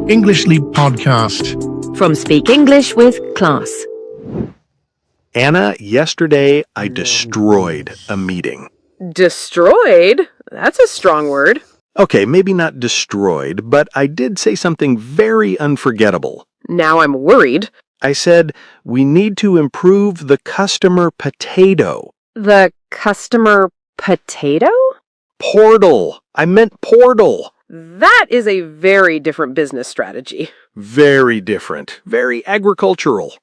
English Leap Podcast. From Speak English with Class. Anna, yesterday I destroyed a meeting. Destroyed? That's a strong word. Okay, maybe not destroyed, but I did say something very unforgettable. Now I'm worried. I said, we need to improve the customer potato. The customer potato? Portal. I meant portal. That is a very different business strategy. Very different. Very agricultural.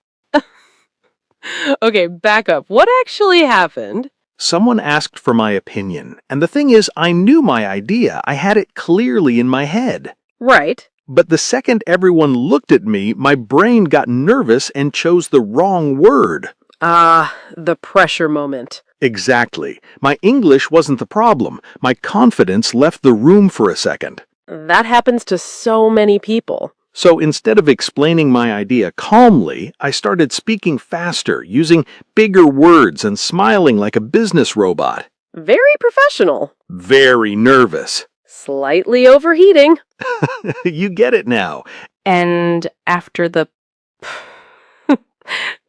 Okay, back up. What actually happened? Someone asked for my opinion, and the thing is, I knew my idea. I had it clearly in my head. Right. But the second everyone looked at me, my brain got nervous and chose the wrong word. The pressure moment. Exactly. My English wasn't the problem. My confidence left the room for a second. That happens to so many people. So instead of explaining my idea calmly, I started speaking faster, using bigger words and smiling like a business robot. Very professional. Very nervous. Slightly overheating. You get it now. And after the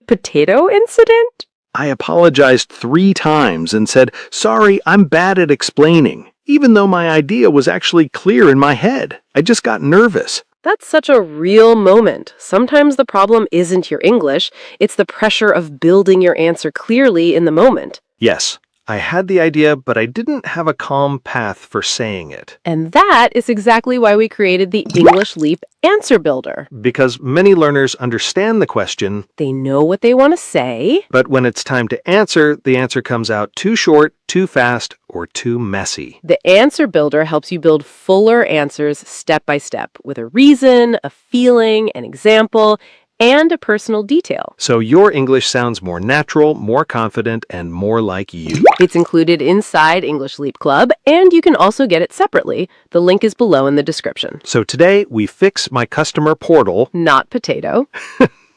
potato incident? I apologized 3 times and said, sorry, I'm bad at explaining, even though my idea was actually clear in my head. I just got nervous. That's such a real moment. Sometimes the problem isn't your English, it's the pressure of building your answer clearly in the moment. Yes, I had the idea, but I didn't have a calm path for saying it. And that is exactly why we created the English Leap Answer Builder. Because many learners understand the question, They know what they want to say. but when it's time to answer, the answer comes out too short, too fast, or too messy. The Answer Builder helps you build fuller answers step by step with a reason, a feeling, an example, and a personal detail. So your English sounds more natural, more confident, and more like you. It's included inside English Leap Club, and you can also get it separately. The link is below in the description. So today we fix my customer portal, Not potato.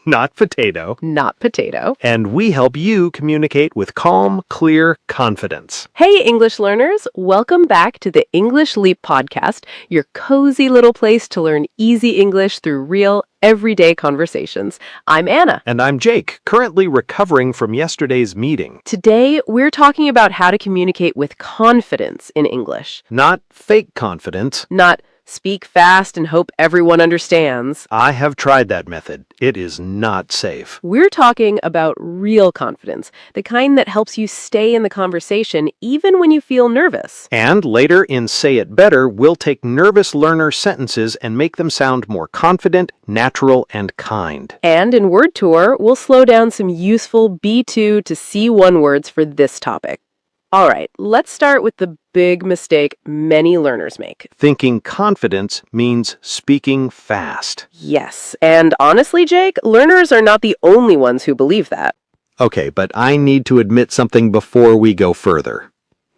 not potato, Not potato. and we help you communicate with calm, clear confidence. Hey, English learners! Welcome back to the English Leap Podcast, your cozy little place to learn easy English through real, everyday conversations. I'm Anna. And I'm Jake, currently recovering from yesterday's meeting. Today, we're talking about how to communicate with confidence in English. Not fake confidence. Not speak fast and hope everyone understands. I have tried that method. It is not safe. We're talking about real confidence, the kind that helps you stay in the conversation even when you feel nervous. And later in Say It Better, we'll take nervous learner sentences and make them sound more confident, natural, and kind. And in Word Tour, we'll slow down some useful B2 to C1 words for this topic. All right, let's start with the big mistake many learners make. Thinking confidence means speaking fast. Yes, and honestly, Jake, learners are not the only ones who believe that. Okay, but I need to admit something before we go further.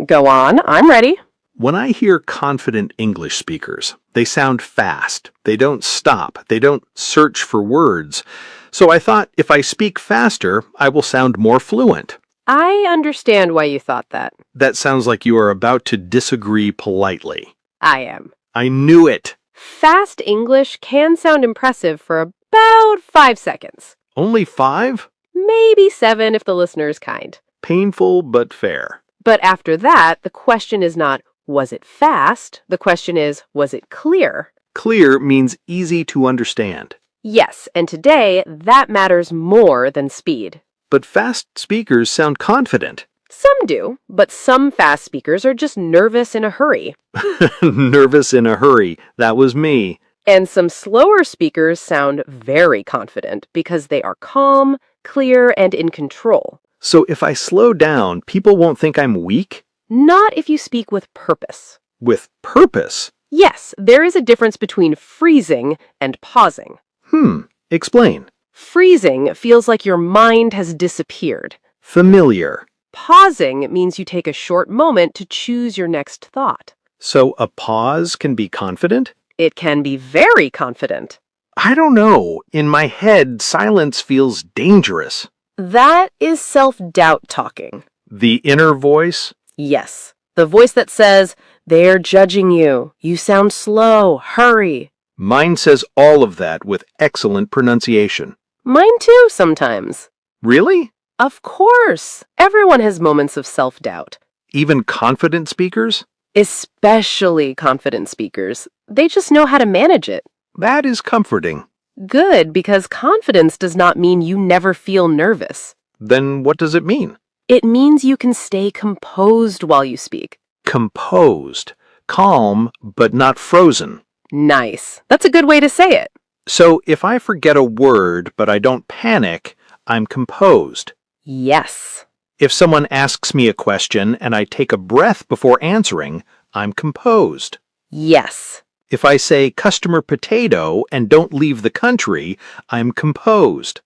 Go on, I'm ready. When I hear confident English speakers, they sound fast. They don't stop. They don't search for words. So I thought if I speak faster, I will sound more fluent. I understand why you thought that. That sounds like you are about to disagree politely. I am. I knew it. Fast English can sound impressive for about 5 seconds. Only 5? Maybe 7 if the listener is kind. Painful but fair. But after that, the question is not, was it fast? The question is, was it clear? Clear means easy to understand. Yes, and today, that matters more than speed. But fast speakers sound confident. Some do, but some fast speakers are just nervous in a hurry. Nervous in a hurry. That was me. And some slower speakers sound very confident because they are calm, clear, and in control. So if I slow down, people won't think I'm weak? Not if you speak with purpose. With purpose? Yes, there is a difference between freezing and pausing. Explain. Freezing feels like your mind has disappeared. Familiar. Pausing means you take a short moment to choose your next thought. So a pause can be confident? It can be very confident. I don't know. In my head, silence feels dangerous. That is self-doubt talking. The inner voice? Yes, the voice that says, they're judging you. You sound slow. Hurry. Mine says all of that with excellent pronunciation. Mine too, sometimes. Really? Of course. Everyone has moments of self-doubt. Even confident speakers? Especially confident speakers. They just know how to manage it. That is comforting. Good, because confidence does not mean you never feel nervous. Then what does it mean? It means you can stay composed while you speak. Composed. Calm, but not frozen. Nice. That's a good way to say it. So if I forget a word but I don't panic, I'm composed. Yes. If someone asks me a question and I take a breath before answering, I'm composed. Yes. If I say customer potato and don't leave the country, I'm composed.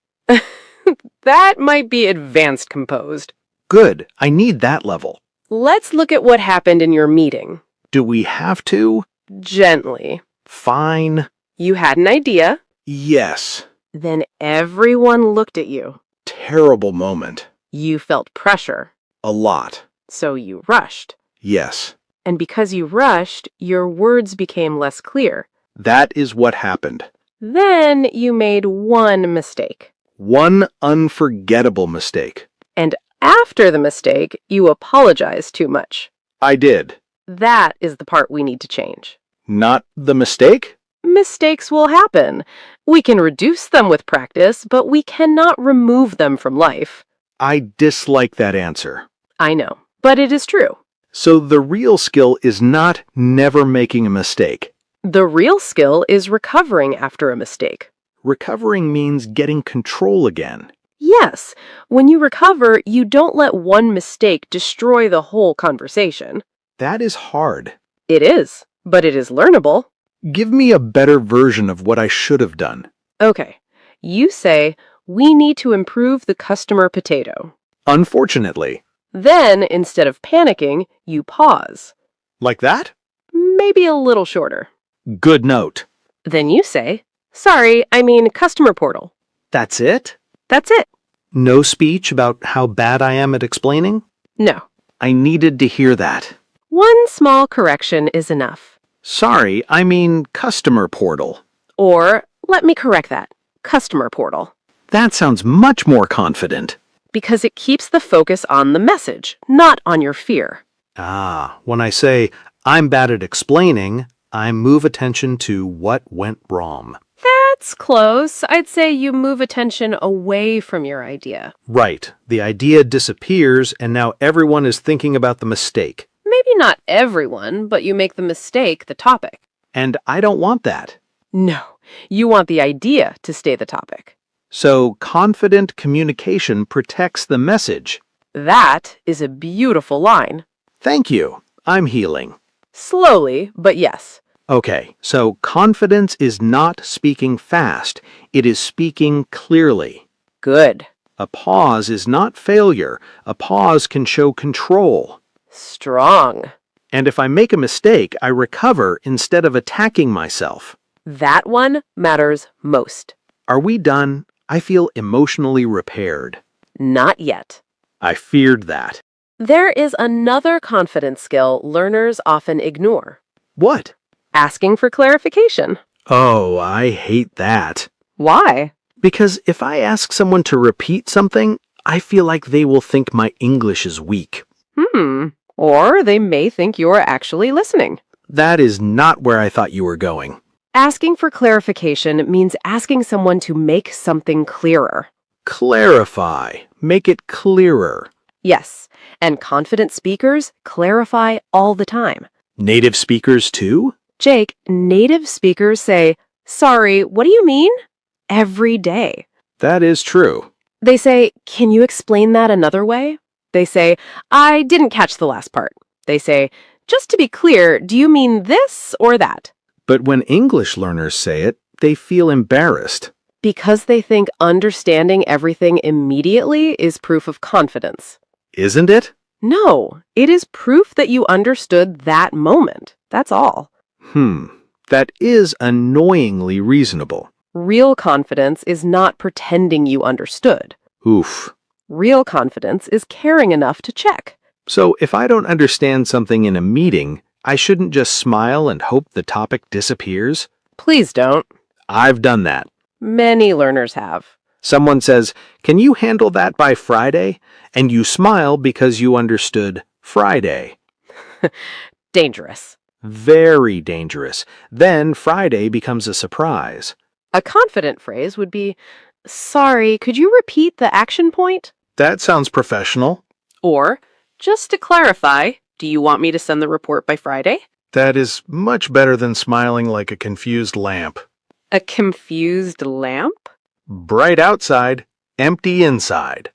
That might be advanced composed. Good, I need that level. Let's look at what happened in your meeting. Do we have to? Gently. Fine. You had an idea. Yes. Then everyone looked at you. Terrible moment. You felt pressure. A lot. So you rushed. Yes. And because you rushed, your words became less clear. That is what happened. Then you made one mistake. One unforgettable mistake. And after the mistake, you apologized too much. I did. That is the part we need to change. Not the mistake? Mistakes will happen. We can reduce them with practice, but we cannot remove them from life. I dislike that answer. I know, but it is true. So the real skill is not never making a mistake. The real skill is recovering after a mistake. Recovering means getting control again. Yes, when you recover, you don't let one mistake destroy the whole conversation. That is hard. It is, but it is learnable. Give me a better version of what I should have done. Okay, you say, we need to improve the customer potato. Unfortunately. Then, instead of panicking, you pause. Like that? Maybe a little shorter. Good note. Then you say, sorry, I mean customer portal. That's it? That's it. No speech about how bad I am at explaining? No. I needed to hear that. One small correction is enough. Sorry, I mean customer portal. Or, let me correct that, customer portal. That sounds much more confident. Because it keeps the focus on the message, not on your fear. When I say, I'm bad at explaining, I move attention to what went wrong. That's close. I'd say you move attention away from your idea. Right. The idea disappears, and now everyone is thinking about the mistake. Maybe not everyone, but you make the mistake the topic. And I don't want that. No, you want the idea to stay the topic. So confident communication protects the message. That is a beautiful line. Thank you. I'm healing. Slowly, but yes. Okay, so confidence is not speaking fast. It is speaking clearly. Good. A pause is not failure. A pause can show control. Strong. And if I make a mistake, I recover instead of attacking myself. That one matters most. Are we done? I feel emotionally repaired. Not yet. I feared that. There is another confidence skill learners often ignore. What? Asking for clarification. Oh, I hate that. Why? Because if I ask someone to repeat something, I feel like they will think my English is weak. Or they may think you're actually listening. That is not where I thought you were going. Asking for clarification means asking someone to make something clearer. Clarify. Make it clearer. Yes, and confident speakers clarify all the time. Native speakers too? Jake, native speakers say, sorry, what do you mean? Every day. That is true. They say, can you explain that another way? They say, I didn't catch the last part. They say, just to be clear, do you mean this or that? But when English learners say it, they feel embarrassed. Because they think understanding everything immediately is proof of confidence. Isn't it? No, it is proof that you understood that moment. That's all. That is annoyingly reasonable. Real confidence is not pretending you understood. Oof. Real confidence is caring enough to check. So if I don't understand something in a meeting, I shouldn't just smile and hope the topic disappears? Please don't. I've done that. Many learners have. Someone says, "Can you handle that by Friday?" And you smile because you understood Friday. Dangerous. Very dangerous. Then Friday becomes a surprise. A confident phrase would be, "Sorry, could you repeat the action point?" That sounds professional. Or, "Just to clarify, do you want me to send the report by Friday?" That is much better than smiling like a confused lamp. A confused lamp? Bright outside, empty inside.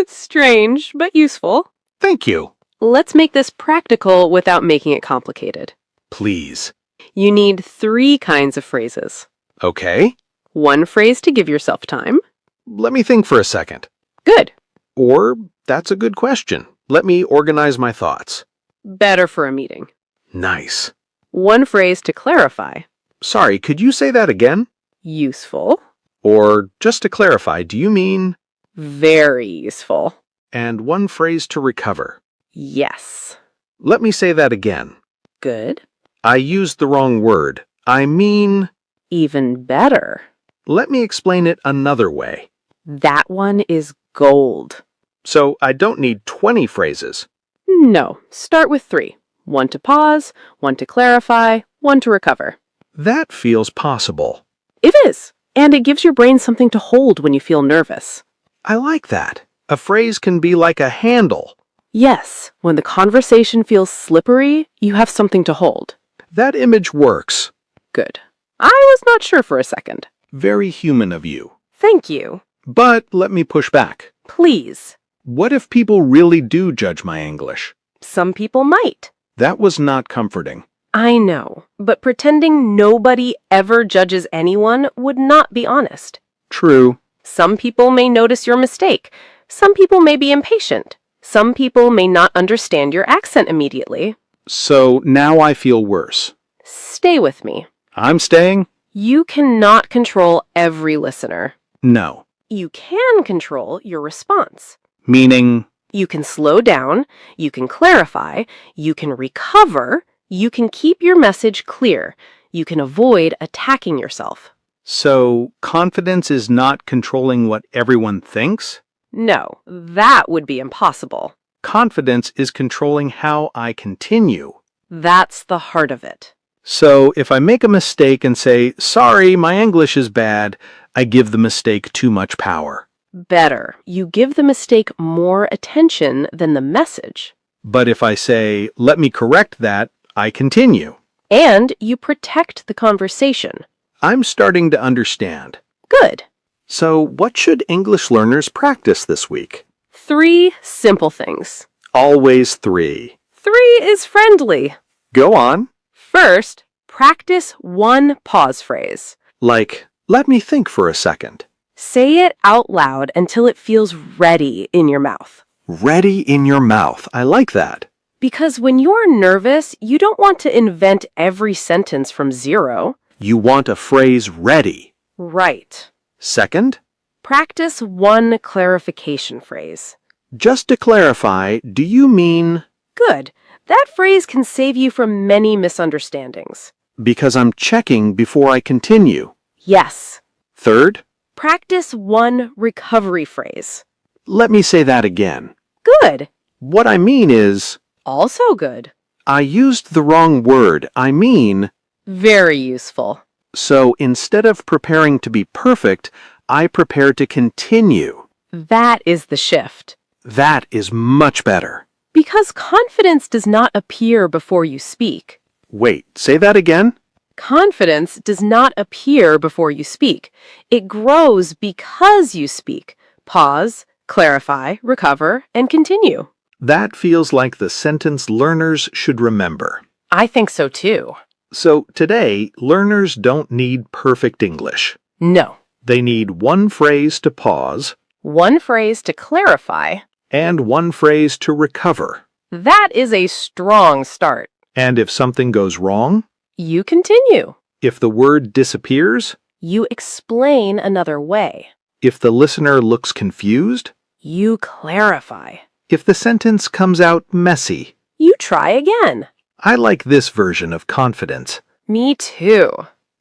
Strange, but useful. Thank you. Let's make this practical without making it complicated. Please. You need 3 kinds of phrases. Okay. 1 phrase to give yourself time. Let me think for a second. Good. Or, that's a good question. Let me organize my thoughts. Better for a meeting. Nice. 1 phrase to clarify. Sorry, could you say that again? Useful. Or, just to clarify, do you mean? Very useful. And 1 phrase to recover. Yes. Let me say that again. Good. I used the wrong word. I mean... Even better. Let me explain it another way. That one is gold. So I don't need 20 phrases. No, start with 3. 1 to pause, 1 to clarify, 1 to recover. That feels possible. It is, and it gives your brain something to hold when you feel nervous. I like that. A phrase can be like a handle. Yes, when the conversation feels slippery, you have something to hold. That image works. Good. I was not sure for a second. Very human of you. Thank you. But let me push back. Please. What if people really do judge my English? Some people might. That was not comforting. I know, but pretending nobody ever judges anyone would not be honest. True. Some people may notice your mistake. Some people may be impatient. Some people may not understand your accent immediately. So now I feel worse. Stay with me. I'm staying? You cannot control every listener. No. You can control your response. Meaning? You can slow down, you can clarify, you can recover, you can keep your message clear, you can avoid attacking yourself. So confidence is not controlling what everyone thinks? No, that would be impossible. Confidence is controlling how I continue. That's the heart of it. So if I make a mistake and say, "Sorry, my English is bad," I give the mistake too much power. Better, you give the mistake more attention than the message. But if I say, "Let me correct that," I continue. And you protect the conversation. I'm starting to understand. Good. So what should English learners practice this week? 3 simple things. Always 3. 3 is friendly. Go on. First, practice 1 pause phrase. Like, "Let me think for a second." Say it out loud until it feels ready in your mouth. Ready in your mouth. I like that. Because when you're nervous, you don't want to invent every sentence from zero. You want a phrase ready. Right. Second, Practice 1 clarification phrase. just to clarify, do you mean? Good. That phrase can save you from many misunderstandings. Because I'm checking before I continue. Yes. Third, Practice 1 recovery phrase. let me say that again. Good. What I mean is, Also good. I used the wrong word. I mean, Very useful. so instead of preparing to be perfect, I prepare to continue. That is the shift. That is much better. Because confidence does not appear before you speak. Wait, say that again? Confidence does not appear before you speak. It grows because you speak. Pause, clarify, recover, and continue. That feels like the sentence learners should remember. I think so too. So today, learners don't need perfect English. No. They need 1 phrase to pause 1 phrase to clarify. and 1 phrase to recover. That is a strong start. And if something goes wrong, You continue. if the word disappears, You explain another way. if the listener looks confused, You clarify. if the sentence comes out messy. You try again. I like this version of confidence. Me too.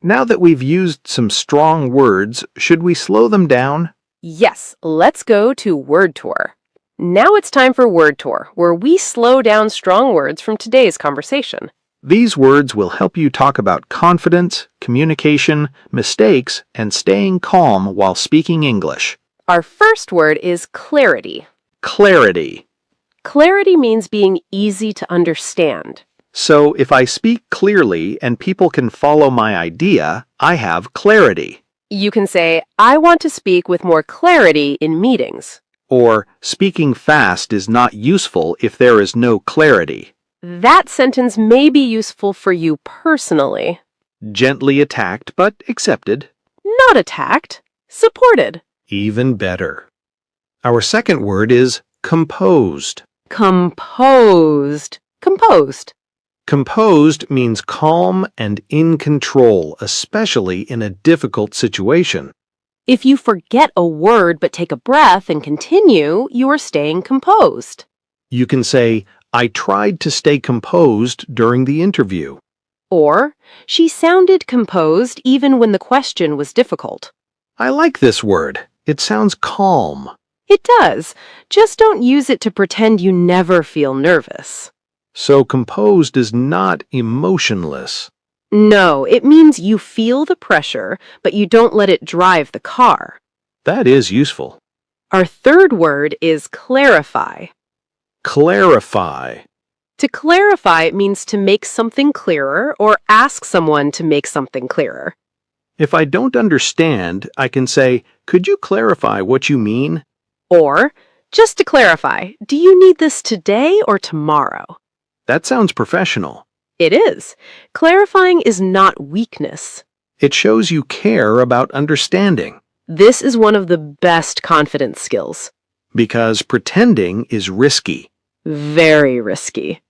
Now that we've used some strong words, should we slow them down? Yes, let's go to Word Tour. Now it's time for Word Tour, where we slow down strong words from today's conversation. These words will help you talk about confidence, communication, mistakes, and staying calm while speaking English. Our first word is clarity. Clarity. Clarity means being easy to understand. So if I speak clearly and people can follow my idea, I have clarity. You can say, I want to speak with more clarity in meetings. Or, speaking fast is not useful if there is no clarity. That sentence may be useful for you personally. Gently attacked but accepted. Not attacked, supported. Even better. Our second word is composed. Composed. Composed. Composed means calm and in control, especially in a difficult situation. If you forget a word but take a breath and continue, you are staying composed. You can say, I tried to stay composed during the interview. Or, she sounded composed even when the question was difficult. I like this word. It sounds calm. It does. Just don't use it to pretend you never feel nervous. So composed is not emotionless. No, it means you feel the pressure, but you don't let it drive the car. That is useful. Our third word is clarify. Clarify. To clarify means to make something clearer or ask someone to make something clearer. If I don't understand, I can say, could you clarify what you mean? Or, just to clarify, do you need this today or tomorrow? That sounds professional. It is. Clarifying is not weakness. It shows you care about understanding. This is one of the best confidence skills. Because pretending is risky. Very risky.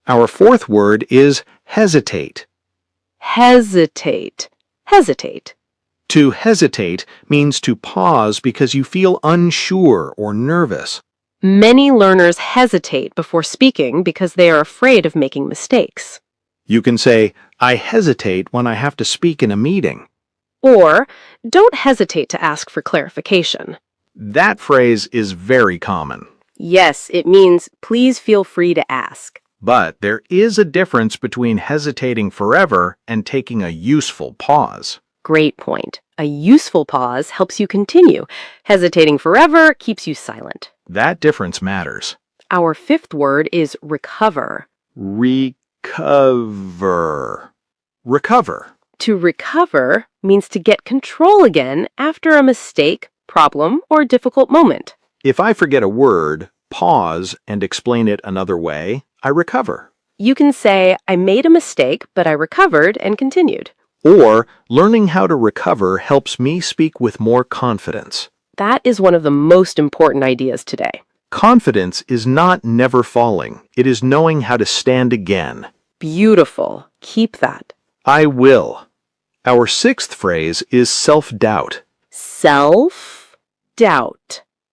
Our fourth word is hesitate. Hesitate. Hesitate. To hesitate means to pause because you feel unsure or nervous. Many learners hesitate before speaking because they are afraid of making mistakes. You can say, I hesitate when I have to speak in a meeting. Or, don't hesitate to ask for clarification. That phrase is very common. Yes, it means please feel free to ask. But there is a difference between hesitating forever and taking a useful pause. Great point. A useful pause helps you continue. Hesitating forever keeps you silent. That difference matters. Our fifth word is recover. Recover. Recover. To recover means to get control again after a mistake, problem, or difficult moment. If I forget a word, pause and explain it another way, I recover. You can say, I made a mistake, but I recovered and continued. Or, learning how to recover helps me speak with more confidence. That is one of the most important ideas today. Confidence is not never falling. It is knowing how to stand again. Beautiful. Keep that. I will. Our sixth phrase is self-doubt. Self-doubt.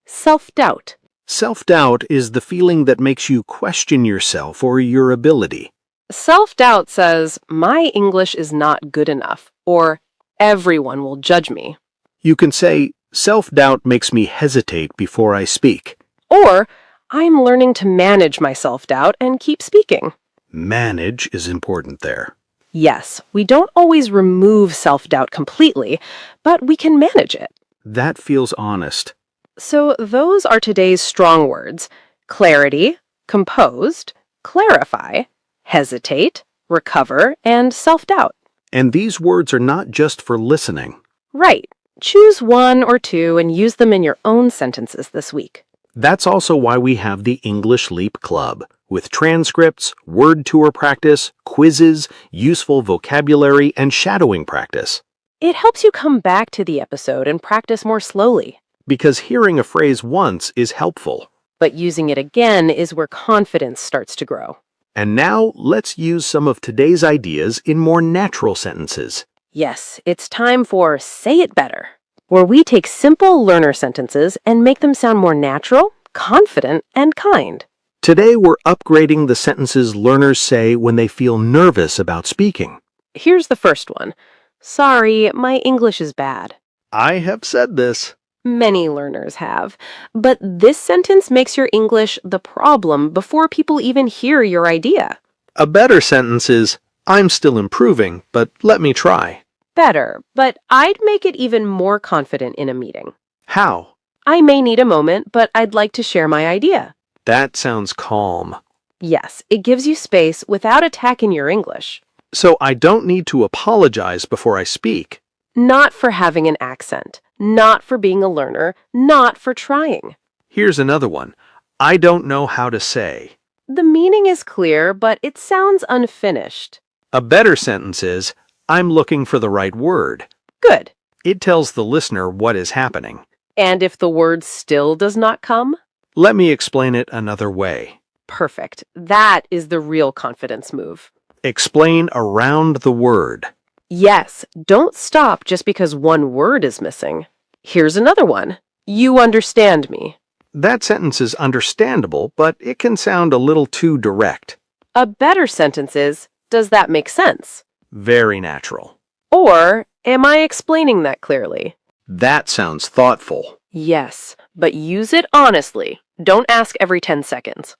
Self-doubt. Self-doubt is the feeling that makes you question yourself or your ability. Self-doubt says, my English is not good enough, or everyone will judge me. You can say, self-doubt makes me hesitate before I speak. Or, I'm learning to manage my self-doubt and keep speaking. Manage is important there. Yes, we don't always remove self-doubt completely, but we can manage it. That feels honest. So those are today's strong words: clarity, composed, clarify, hesitate, recover, and self-doubt. And these words are not just for listening. Right. Choose one or two and use them in your own sentences this week. That's also why we have the English Leap Club, with transcripts, word tour practice, quizzes, useful vocabulary, and shadowing practice. It helps you come back to the episode and practice more slowly. Because hearing a phrase once is helpful. But using it again is where confidence starts to grow. And now, let's use some of today's ideas in more natural sentences. Yes, it's time for Say It Better, where we take simple learner sentences and make them sound more natural, confident, and kind. Today, we're upgrading the sentences learners say when they feel nervous about speaking. Here's the first one. Sorry, my English is bad. I have said this. Many learners have. But this sentence makes your English the problem before people even hear your idea. A better sentence is, I'm still improving, but let me try. Better, but I'd make it even more confident in a meeting. How? I may need a moment, but I'd like to share my idea. That sounds calm. Yes, it gives you space without attacking your English. So I don't need to apologize before I speak. Not for having an accent, not for being a learner, not for trying. Here's another one. I don't know how to say. The meaning is clear, but it sounds unfinished. A better sentence is, I'm looking for the right word. Good. It tells the listener what is happening. And if the word still does not come? Let me explain it another way. Perfect. That is the real confidence move. Explain around the word. Yes, don't stop just because one word is missing. Here's another one. You understand me. That sentence is understandable, but it can sound a little too direct. A better sentence is, does that make sense? Very natural. Or, am I explaining that clearly? That sounds thoughtful. Yes, but use it honestly. Don't ask every 10 seconds.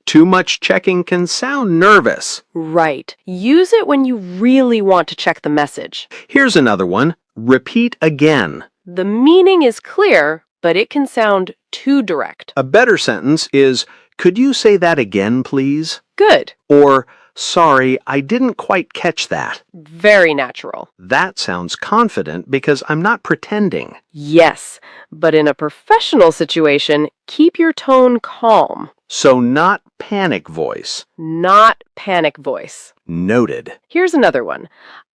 Too much checking can sound nervous. Right. Use it when you really want to check the message. Here's another one. Repeat again. The meaning is clear, but it can sound too direct. A better sentence is, could you say that again, please? Good. Or, sorry, I didn't quite catch that. Very natural. That sounds confident because I'm not pretending. Yes, but in a professional situation, keep your tone calm. So not panic voice. Not panic voice. Noted. Here's another one.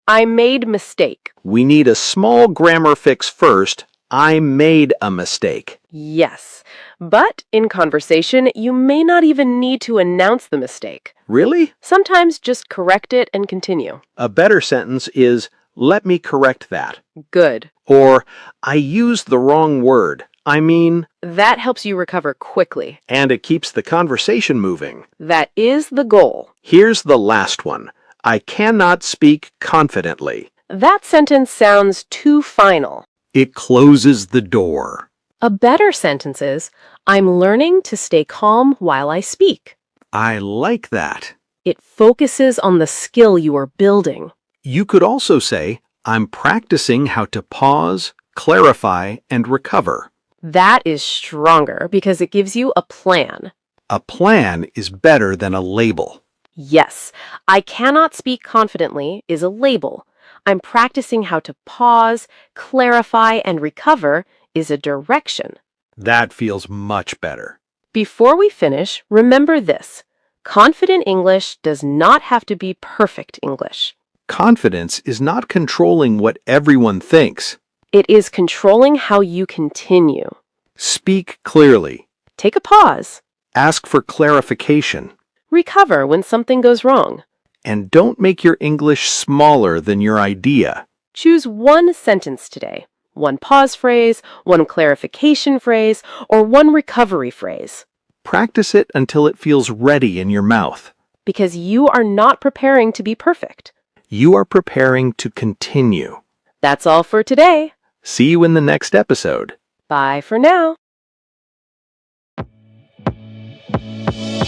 I made mistake. We need a small grammar fix first. I made a mistake. Yes, but in conversation, you may not even need to announce the mistake. Really? Sometimes just correct it and continue. A better sentence is, let me correct that. Good. Or, I used the wrong word. I mean... That helps you recover quickly. And it keeps the conversation moving. That is the goal. Here's the last one. I cannot speak confidently. That sentence sounds too final. It closes the door. A better sentence is, I'm learning to stay calm while I speak. I like that. It focuses on the skill you are building. You could also say, I'm practicing how to pause, clarify, and recover. That is stronger because it gives you a plan. A plan is better than a label. Yes, I cannot speak confidently is a label. I'm practicing how to pause, clarify, and recover is a direction. That feels much better. Before we finish, remember this. Confident English does not have to be perfect English. Confidence is not controlling what everyone thinks. It is controlling how you continue. Speak clearly. Take a pause. Ask for clarification. Recover when something goes wrong. And don't make your English smaller than your idea. Choose one sentence today. One pause phrase, one clarification phrase, or one recovery phrase. Practice it until it feels ready in your mouth. Because you are not preparing to be perfect. You are preparing to continue. That's all for today. See you in the next episode. Bye for now.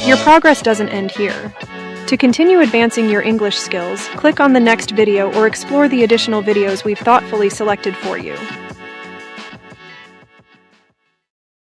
Your progress doesn't end here. To continue advancing your English skills, click on the next video or explore the additional videos we've thoughtfully selected for you.